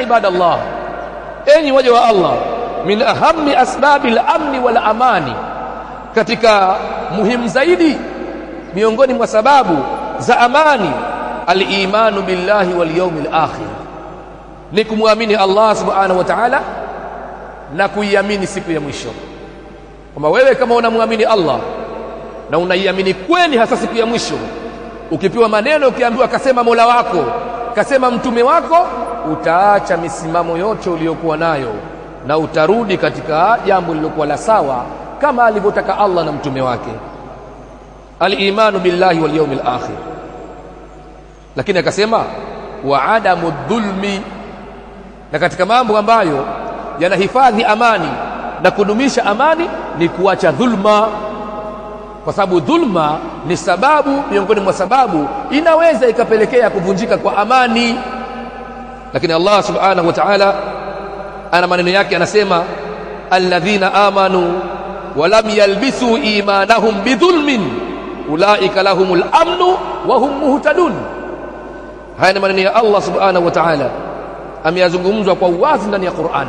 ibadallah, enyi waja wa Allah, min ahammi asbabil amni wal amani, katika muhimu zaidi miongoni mwa sababu za amani, al-imanu billahi wal yawmil akhir, ni kumwamini Allah subhanahu wa ta'ala na kuiamini siku ya mwisho. Kama wewe kama unamwamini Allah na unaiamini kweli hasa siku ya mwisho, ukipewa maneno, ukiambiwa kasema Mola wako, kasema mtume wako, utaacha misimamo yote uliyokuwa nayo na utarudi katika jambo lilokuwa la sawa kama alivyotaka Allah na mtume wake. Al-imanu billahi wal yawmil akhir. Lakini akasema wa adamu dhulmi, na katika mambo ambayo yanahifadhi amani na kudumisha amani ni kuacha dhulma, kwa sababu dhulma ni sababu miongoni mwa sababu inaweza ikapelekea kuvunjika kwa amani. Lakini Allah subhanahu wa ta'ala ana maneno yake, anasema alladhina amanu wa lam yalbisu imanahum bidhulmin ulaika lahumul amnu wa hum muhtadun. Haya ni maneno ya Allah subhanahu wa ta'ala, ameyazungumzwa kwa uwazi ndani ya Qur'an.